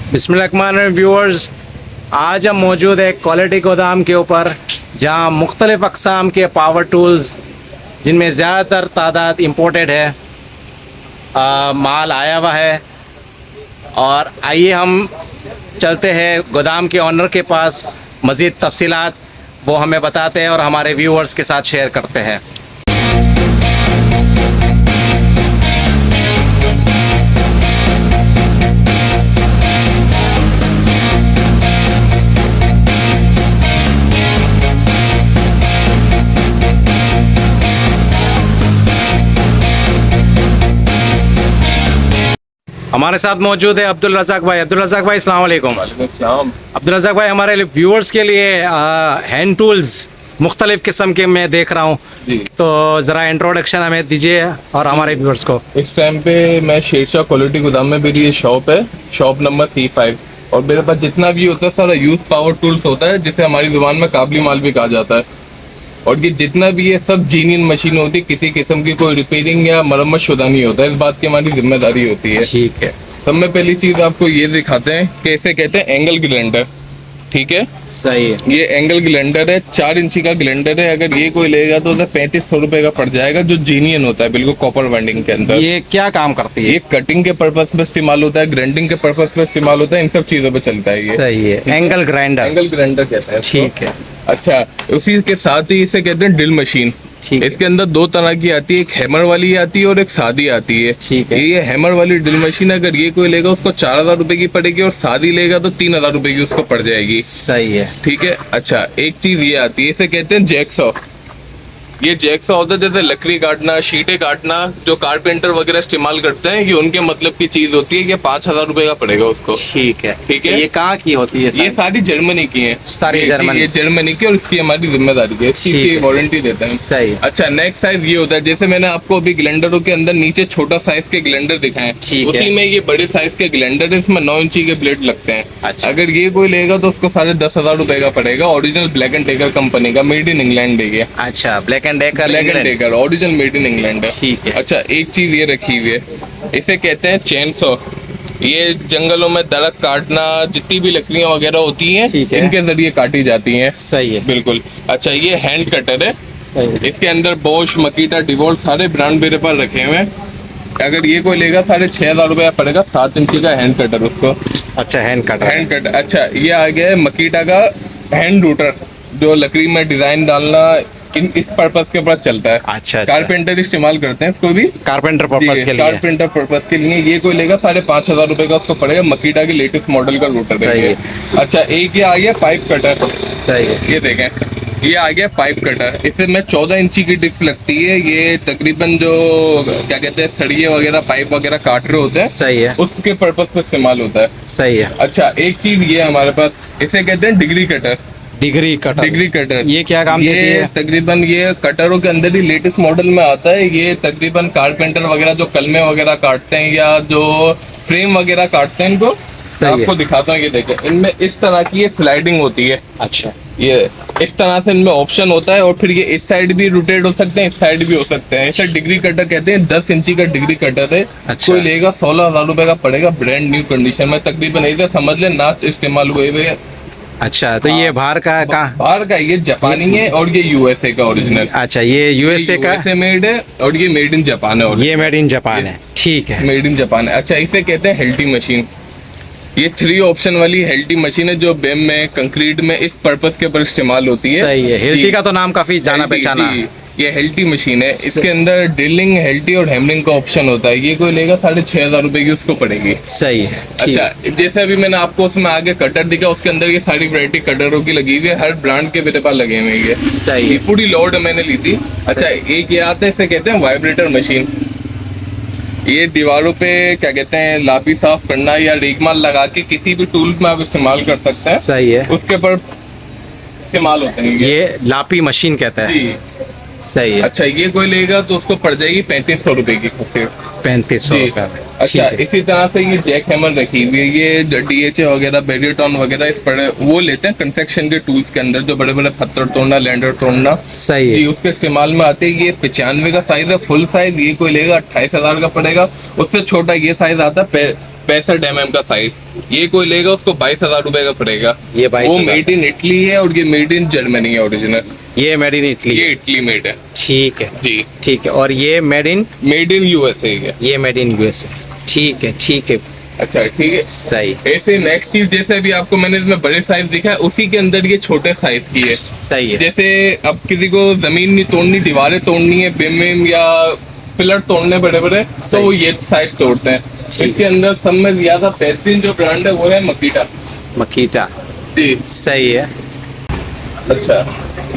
बिस्मिल्लाह viewers, आज हम मौजूद है क्वालिटी गोदाम के ऊपर, जहां मुख्तलिफ़ अक़साम के पावर टूल्स, जिनमें ज़्यादातर तादाद इंपोर्टेड है, माल आया हुआ है। और आइए हम चलते हैं गोदाम के ऑनर के पास, मज़ीद तफसीलात वो हमें बताते हैं और हमारे व्यूअर्स के साथ शेयर करते हैं। हमारे साथ मौजूद है अब्दुल रज़ाक भाई। अब्दुल रज़ाक भाई, अस्सलाम वालेकुम। अब्दुल रज़ाक भाई, हमारे व्यूअर्स के लिए हैंड टूल्स मुख्तलिफ़ किस्म के मैं देख रहा हूँ, तो ज़रा इंट्रोडक्शन हमें दीजिए और हमारे व्यूअर्स को। इस टाइम पे मैं शेरशाह क्वालिटी गोदाम में, मेरी ये शॉप है, शॉप नंबर C5। और मेरे पास जितना भी होता है सारा यूज पावर टूल्स होता है, जिसे हमारी जुबान में काबली माल भी कहा जाता है। और ये जितना भी है सब जीनियन मशीन होती है, किसी किस्म की कोई रिपेयरिंग या मरम्मत शुदा नहीं होता है। इस बात की हमारी जिम्मेदारी होती है। ठीक है। सब में पहली चीज आपको ये दिखाते हैं कि इसे कहते हैं एंगल ग्राइंडर। ठीक है, सही है। ये एंगल ग्राइंडर है, 4 इंची का ग्राइंडर है। अगर ये कोई लेगा तो उसे 3500 रुपए का पड़ जाएगा, जो जीनियन होता है बिल्कुल कॉपर वाइंडिंग के अंदर। ये क्या काम करती है? ये कटिंग के पर्पस में इस्तेमाल होता है, ग्राइंडिंग के पर्पस में इस्तेमाल होता है, इन सब चीजों पे चलता है ये। सही है, एंगल ग्राइंडर। एंगल ग्राइंडर कहते हैं इसको। ठीक है। अच्छा, उसी के साथ ही इसे कहते हैं ड्रिल मशीन। ठीक है। इसके अंदर 2 तरह की आती है, एक हैमर वाली आती है और एक सादी आती है। ठीक है। ये हैमर वाली ड्रिल मशीन अगर ये कोई लेगा उसको 4000 रुपए की पड़ेगी, और सादी लेगा तो 3000 रुपए की उसको पड़ जाएगी। सही है। ठीक है। अच्छा, एक चीज ये आती है, इसे कहते हैं जैकसॉ। ये जैकसॉ होता है, जैसे लकड़ी काटना, शीटें काटना, जो कारपेंटर वगैरह इस्तेमाल करते हैं, ये उनके मतलब की चीज होती है। ये 5000 रुपए का पड़ेगा उसको। ठीक है। ठीक है। ये कहाँ की होती है? ये सारी जर्मनी की है, सारी जर्मनी। ये जर्मनी की, और इसकी हमारी जिम्मेदारी है, ठीक इसकी है। वारंटी देते हैं। सही। अच्छा, नेक्स्ट साइज ये होता है, जैसे मैंने आपको अभी ग्राइंडरों के अंदर नीचे छोटा साइज के ग्राइंडर दिखाए, ठीक है। उसी में ये बड़े साइज के ग्राइंडर है, इसमें 9 इंची के ब्लेड लगते हैं। अच्छा। अगर ये कोई लेगा तो उसको 10,500 रुपए का पड़ेगा। Original black and taker company का, मेड इन इंग्लैंड है ये। अच्छा, black and decker. Black and taker original made in England है। ठीक है। अच्छा, एक चीज ये रखी हुई है, इसे कहते हैं चेन सॉ। ये जंगलों में दरख्त काटना, जितनी भी लकड़ियां वगैरह होती हैं, ठीक है। इनके जरिए काटी जाती हैं। सही है। बिल्कुल। अच्छा, ये हैंड कटर है। सही है। इसके अंदर बोश, मकीटा, डिवोल्ट सारे ब्रांड मेरे पास रखे हुए हैं। अगर ये कोई लेगा 6500 रुपया पड़ेगा, 7 इंची का हैंड कटर उसको। अच्छा, हैंड कटर। Hand cutter. अच्छा, ये आ गया है मकीटा का हैंड रूटर, जो लकड़ी में डिजाइन डालना, इस पर्पस के ऊपर चलता है। अच्छा। कारपेंटर इस्तेमाल करते हैं इसको भी, कारपेंटर पर्पस के लिए। कारपेंटर पर्पस के लिए। ये कोई लेगा 5500 रुपए का उसको पड़ेगा, मकीटा की लेटेस्ट मॉडल का रूटर है ये। अच्छा, एक ये आ गया पाइप कटर। सही है। ये देखें, ये आ गया पाइप कटर। इसमें 14 इंची की डिस्क लगती है। ये तकरीबन जो क्या कहते हैं, सरिये वगैरह, पाइप वगैरह काट रहे होते हैं, सही है। उसके पर्पस पे इस्तेमाल होता है। सही है। अच्छा, एक चीज ये हमारे पास, इसे कहते हैं degree cutter. Degree cutter. Degree cutter. ये क्या काम देती है? तकरीबन ये कटरों के अंदर ही लेटेस्ट मॉडल में आता है। ये तकरीबन कारपेंटर वगैरह जो कलमे वगैरह काटते हैं या जो फ्रेम वगैरह काटते हैं, इनको आपको दिखाता हूँ। ये देखें, इनमें इस तरह की ये स्लाइडिंग होती है। अच्छा। ये इस तरह से इनमें ऑप्शन होता है, और फिर ये इस साइड भी रोटेट हो सकते हैं, इस साइड भी हो सकते हैं। इसे डिग्री कटर कहते हैं। 10 इंची का डिग्री कटर है। अच्छा। कोई लेगा 16,000 रुपए का पड़ेगा, ब्रांड न्यू कंडीशन में। तकरीबन इधर समझ ले ना इस्तेमाल हुए हुए। अच्छा, तो ये बाहर का कहाँ? बाहर का, ये जापानी है और ये यूएसए का ओरिजिनल। अच्छा, ये यूएसए का मेड है, और ये मेड इन जापान है। ये मेड इन जापान है। ठीक है। मेड इन जापान है। अच्छा, इसे कहते हैं हेल्टी मशीन। ये 3 ऑप्शन वाली हेल्टी मशीन है, जो बेम में, कंक्रीट में, इस पर्पस के ऊपर इस्तेमाल होती है। सही है। हेल्टी का तो नाम काफी जाना पहचाना। ये हेल्टी मशीन है। इसके अंदर ड्रिलिंग, हेल्टी और हैमरिंग का ऑप्शन होता है। ये कोई लेगा 6500 रुपए की उसको पड़ेगी। सही है। अच्छा, जैसे अभी मैंने आपको उसमें आगे कटर दिखा, उसके अंदर ये सारी वैरायटी कटरों की लगी हुई है, हर ब्रांड के मेरे पास लगे हुए हैं। सही है। पूरी लोड मैंने ली थी। अच्छा, एक ये आता है, इसे कहते हैं वाइब्रेटर मशीन। ये दीवारों पे क्या कहते हैं, लापी साफ करना या रेगमाल लगा के किसी भी टूल में आप इस्तेमाल कर सकते हैं। सही है। उसके ऊपर इस्तेमाल होते हैं ये लापी मशीन कहते हैं। जी। सही है। अच्छा, ये कोई लेगा तो उसको पड़ जाएगी 3500 रुपए की सिर्फ। 3500 जी। का। अच्छा, इसी तरह से ये जैक हैमर रखी हुई है। ये DHA वगैरह, बेरियोटॉन वगैरह, इस बड़े वो लेते हैं कंस्ट्रक्शन के टूल्स के अंदर, जो बड़े बड़े पत्थर तोड़ना, लैंडर तोड़ना। सही है। जी, उसके इस्तेमाल में आते हैं। ये 95 का साइज है, फुल साइज। ये कोई लेगा 28,000 का पड़ेगा। उससे छोटा ये साइज आता है 65 mm का साइज, ये कोई लेगा उसको 22,000 रुपए का पड़ेगा। ये 22,000 वो मेड इन इटली है और ये मेड इन जर्मनी है ओरिजिनल। ये मेड इन इटली, ये इटली मेड है ठीक है जी। ठीक है। और ये मेड इन यूएसए है। ये मेड इन यूएसए, ठीक है ठीक है, अच्छा ठीक है। सही ऐसे नेक्स्ट चीज, जैसे अभी आपको मैंने इसमें बड़े साइज दिखा है, उसी के अंदर ये छोटे साइज की है। सही है। जैसे अब किसी को जमीन नहीं तोड़नी, दीवारें तोड़नी है, बिम या पिलर तोड़ने बड़े बड़े, तो सही। वो ये साइज तोड़ते हैं। इसके अंदर सब में ज्यादा बेहतरीन जो ब्रांड है वो है मकीटा मकीटा, जी। सही है अच्छा,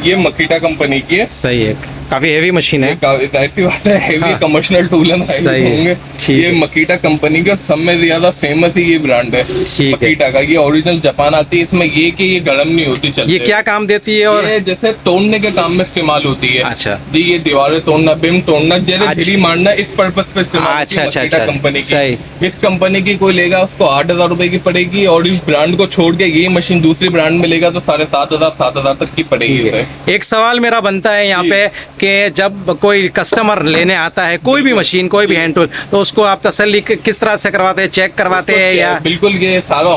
ये मकीटा कंपनी की है। सही है, काफी हेवी मशीन है। जाहिर सी बात है, हेवी हाँ। कमर्शियल टूल एंड सही है, होंगे। ठीक ये है। मकीटा कंपनी का सब में ज्यादा फेमस ही ये ब्रांड है ठीक है। मकीटा का। ये ओरिजिनल जापान आती है। इसमें ये कि ये गर्म नहीं होती, चलते ये क्या काम देती है? और ये जैसे तोड़ने के काम में इस्तेमाल होती है। अच्छा जी, ये दीवारें तोड़ना, बिम तोड़ना, जैसे अच्छा। झिरी मारना, इस पर्पस पे इस्तेमाल होती अच्छा है अच्छा मकीटा अच्छा, कंपनी सही। की। इस कंपनी की कोई लेगा उसको 8,000 रुपए की पड़ेगी, और इस ब्रांड को छोड़ के ये मशीन दूसरी ब्रांड में लेगा तो 7,500 7,000 तक की पड़ेगी ठीक है। इसे। एक सवाल मेरा बनता है यहाँ जी। पे कि जब कोई कस्टमर लेने आता है कोई भी मशीन, कोई भी हैंड टूल, तो उसको आप तसल्ली किस तरह से करवाते हैं? चेक करवाते हैं या? बिल्कुल, ये सारा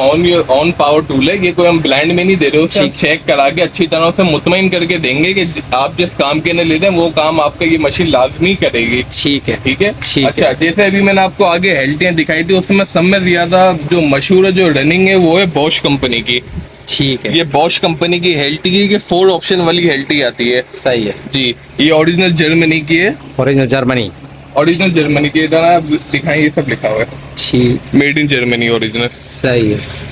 ऑन पावर टूल है। ये कोई हम ब्लाइंड में नहीं दे रहे, उसे हम ठीक। चेक करा के अच्छी तरह से मुतमईन करके देंगे कि आप जिस काम के लिए ले रहे हैं वो काम आपका ये मशीन लाजमी करेगी। ठीक है ठीक है। ठीक अच्छा, है। जैसे अभी मैंने आपको आगे हेल्टियां दिखाई थी, उसमें सब में ज्यादा जो मशहूर है, जो रनिंग है, वो है बॉश कंपनी की। ठीक है, ये बॉश कंपनी की हेल्टी की 4 ऑप्शन वाली हेल्टी आती है सही है। जी। ये ओरिजिनल जर्मनी की है, ओरिजिनल जर्मनी, ओरिजिनल जर्मनी की। इधर आप दिखाएं, ये सब लिखा हुआ है ठीक, मेड इन जर्मनी ओरिजिनल। सही है।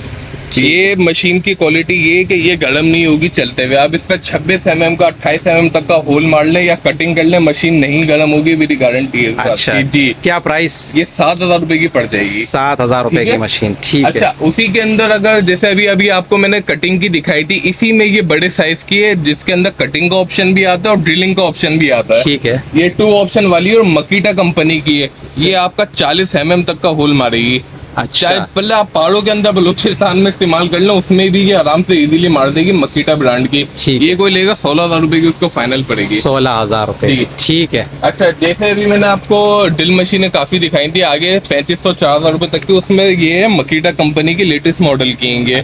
ये मशीन की क्वालिटी ये है कि ये गर्म नहीं होगी चलते हुए। आप इस पर 26 mm का 28 mm तक का होल मार लें या कटिंग कर लें, मशीन नहीं गर्म होगी, मेरी गारंटी है इस बात अच्छा की। जी। क्या प्राइस? ये 7,000 रुपए की पड़ जाएगी। 7,000 रुपए ठीक की है? मशीन, ठीक अच्छा, है। उसी के अंदर अगर जैसे अभी अभी आपको मैंने कटिंग की दिखाई थी, इसी में ये बड़े साइज की है जिसके अंदर कटिंग का ऑप्शन भी आता है और ड्रिलिंग का ऑप्शन भी आता है। ठीक है, ये 2 ऑप्शन वाली है और मकीटा कंपनी की है। ये आपका 40 mm तक का होल मारेगी। अच्छा। चाहे पहले आप पहाड़ों के अंदर बलूचिस्तान में इस्तेमाल कर लो, उसमें भी ये आराम से इजीली मार देगी मकीटा ब्रांड की। ठीक। ये कोई लेगा 16,000 रुपए की, उसको फाइनल पड़ेगी। 16,000 रुपए, जी। ठीक है। अच्छा, जैसे अभी मैंने आपको ड्रिल मशीनें काफी दिखाई थी आगे 3,500 4,000 रुपए तक की, उसमें ये है मकीटा कंपनी की लेटेस्ट मॉडल की हैं ये।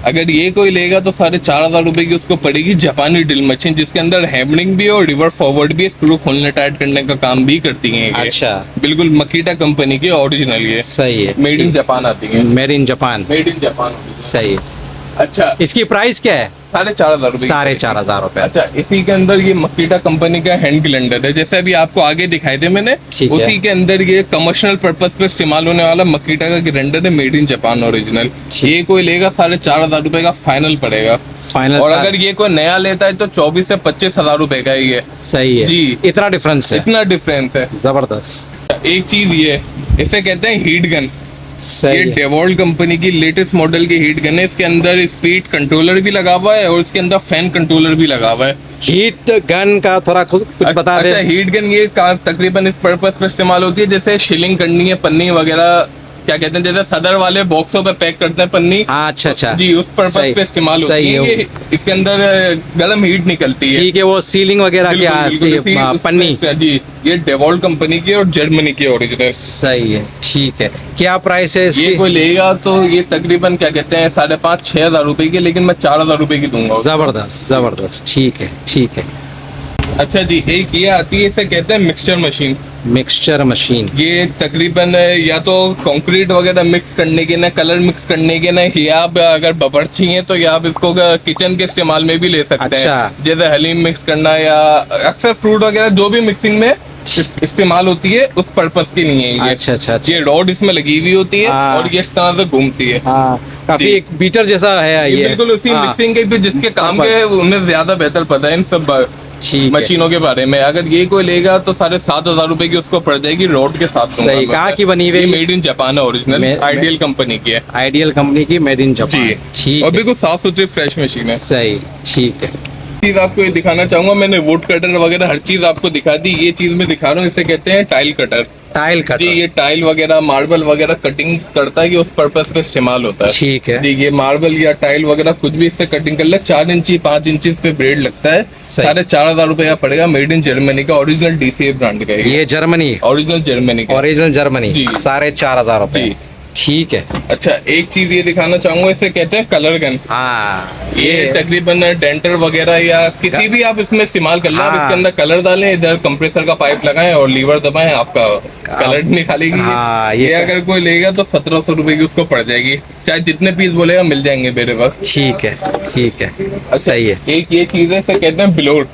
अगर ये कोई लेगा तो 4,500 रुपए की उसको पड़ेगी जापानी ड्रिल मशीन, जिसके अंदर हैमरिंग भी है और रिवर्स फॉरवर्ड भी है, स्क्रू खोलने टाइट करने का काम भी करती है ये। अच्छा, बिल्कुल मकीटा कंपनी की ओरिजिनल ये, सही है। मेड इन जापान आती है। Made in Japan, made in Japan. सही है। अच्छा, इसकी प्राइस क्या है? 4,500 रुपए। 4,500 रुपए। अच्छा, इसी के अंदर ये मकीटा कंपनी का हैंड ग्राइंडर है, जैसे अभी आपको आगे दिखाई दे मैंने। ठीक है। उसी के अंदर ये कमर्शियल पर्पस पे इस्तेमाल होने वाला मकीटा का ग्राइंडर है, मेड इन जापान ओरिजिनल। ये कोई लेगा 4,500 रुपए का फाइनल पड़ेगा। फाइनल। और अगर ये कोई नया लेता है तो 24 से 25,000 रुपए का ही है। सही है जी। इतना डिफरेंस है, इतना डिफरेंस है, जबरदस्त। एक चीज ये, इसे कहते हैं हीट गन। ये सही है। डेवॉल्ट कंपनी की लेटेस्ट मॉडल की हीट गन है। इसके अंदर स्पीड कंट्रोलर भी लगा हुआ है और इसके अंदर फैन कंट्रोलर भी लगा हुआ है। हीट गन का थोड़ा कुछ बता अच्छा, दे। हीट गन ये तकरीबन इस पर्पस पे इस्तेमाल होती है, जैसे शिलिंग करनी है, पन्नी वगैरह, क्या कहते हैं, जैसे सदर वाले बॉक्सों पे पैक करते हैं पन्नी। हाँ, अच्छा अच्छा, जी, उस पर्पस सही- पे इस्तेमाल होती सही है। है। ये इसके अंदर गर्म हीट निकलती है। ठीक है, वो सीलिंग वगैरह बिल्कुल, क्या बिल्कुल, इसी उस पन्नी। पे- जी, ये डेवॉल्ट कंपनी की और जर्मनी की ओरिजिनल। सही है, ठीक है। क्या प्राइस है ये इसकी? कोई लेगा तो ये तकरीबन क्या कहते हैं 5,500-6,000 रुपए की, लेकिन मैं 4,000 रुपए की दूंगा उसको। जबरदस्त जबरदस्त, ठीक है ठीक है। अच्छा जी, एक ये आती है, इसे कहते हैं मिक्सचर मशीन। मिक्सचर मशीन, ये तकरीबन या तो कंक्रीट वगैरह मिक्स करने के ना, कलर मिक्स करने के ना, या आप अगर बावर्ची हैं तो या आप इसको किचन के इस्तेमाल में भी ले सकते अच्छा। हैं, जैसे हलीम मिक्स करना या अक्सर फ्रूट वगैरह जो भी मिक्सिंग में इस्तेमाल होती है उस पर्पस के लिए ये। अच्छा अच्छा अच्छा। ये रॉड इसमें लगी हुई होती है हाँ। और ये इस तरह से घूमती है। हाँ, काफी जी। एक बीटर जैसा है ये ये। बिल्कुल उसी हाँ, मिक्सिंग के भी जिसके काम के उन्हें ज्यादा बेहतर पता है इन सब ठीक है। मशीनों के बारे में। अगर ये कोई लेगा तो 7,500 रुपए की उसको पड़ जाएगी रॉड के साथ। दूंगा सही, मैं। कहाँ की बनी हुई? ये मेड इन जापान है ओरिजिनल, आइडियल कंपनी की है। आइडियल कंपनी की, मेड इन जापान। जी, ठीक और है, बिल्कुल साफ सुथरी फ्रेश मशीन है। सही, ठीक है। चीज आपको ये दिखाना चाहूंगा, मैंने वुड कटर वगैरह हर चीज आपको दिखा दी। ये चीज मैं दिखा रहा हूँ, इसे कहते हैं टाइल कटर। टाइल कटर, जी, ये टाइल वगैरह मार्बल वगैरह कटिंग करता है, ये उस पर्पस पे इस्तेमाल होता है। ठीक है। जी, ये मार्बल या टाइल वगैरह कुछ भी इससे कटिंग कर ले, 4 इंची 5 इंची इस पे ब्लेड लगता है। सही। 4,500 रुपए का पड़ेगा, मेड इन जर्मनी का, ओरिजिनल DCA ब्रांड का है ये जर्मनी, ओरिजिनल जर्मनी का। ओरिजिनल जर्मनी, जी। 4,500 रुपए। जी। ठीक है। अच्छा, एक चीज ये दिखाना चाहूंगा, इसे कहते हैं कलर गन। हाँ ये तकरीबन डेंटर वगैरह या किसी भी आप इसमें इस्तेमाल कर लो, आप हाँ। इसके अंदर कलर डालें, इधर कंप्रेसर का पाइप लगाएं और लीवर दबाएं, आपका कलर निकालेगी। हाँ, ये अगर कोई लेगा तो 1700 रुपए की उसको पड़ जाएगी, चाहे जितने पीस बोलेगा मिल जाएंगे मेरे पास। ठीक है, ठीक है। अच्छा, सही है। एक ये चीज है, इसे कहते हैं ब्लोट।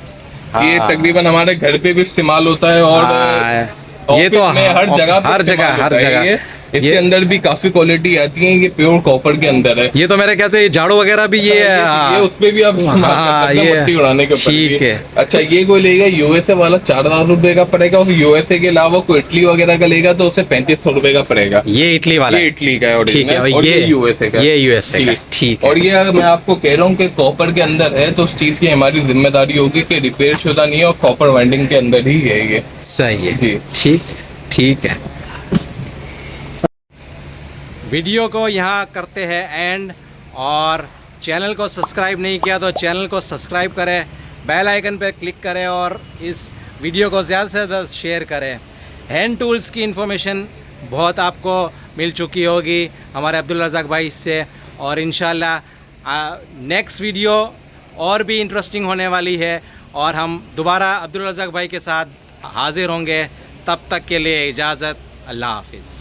ये हाँ। तकरीबन हमारे घर पे भी इस्तेमाल होता है और हाँ, ये ऑफिस तो में हर जगह पे हर इस्तेमाल जगह, हर होता है जगह। ये। इसके ये अंदर भी काफी क्वालिटी आती है, ये प्योर कॉपर के अंदर है। ये तो मेरे ख्याल से ये झाड़ू वगैरह भी ये ये उस पे भी आप इस्तेमाल कर सकते हैं, ये मट्टी उड़ाने के ऊपर ठीक भी। है। अच्छा, ये कोई लेगा यूएसए वाला 4000 रुपए का पड़ेगा, और यूएसए के अलावा कोई इटली वगैरह का लेगा तो उसे 3500 रुपए का पड़ेगा। ये इटली वाला ये है। इटली का है ठीक है। original, और ये यूएसए का। ये यूएसए का। जी। ठीक है। और ये अगर मैं आपको कह रहा हूँ कि कॉपर के अंदर है तो उस चीज की हमारी जिम्मेदारी होगी कि रिपेयर शुदा नहीं है और कॉपर वाइंडिंग के अंदर ही है ये। सही है। जी। ठीक, ठीक है। वीडियो को यहाँ करते हैं एंड, और चैनल को सब्सक्राइब नहीं किया तो चैनल को सब्सक्राइब करें, बेल आइकन पर क्लिक करें और इस वीडियो को ज़्यादा से ज़्यादा शेयर करें। हैंड टूल्स की इन्फॉर्मेशन बहुत आपको मिल चुकी होगी हमारे अब्दुल रज़ाक भाई से, और इंशाल्लाह नेक्स्ट वीडियो और भी इंटरेस्टिंग होने वाली है और हम दोबारा अब्दुल रज़ाक भाई के साथ हाजिर होंगे। तब तक के लिए इजाज़त, अल्लाह हाफिज़।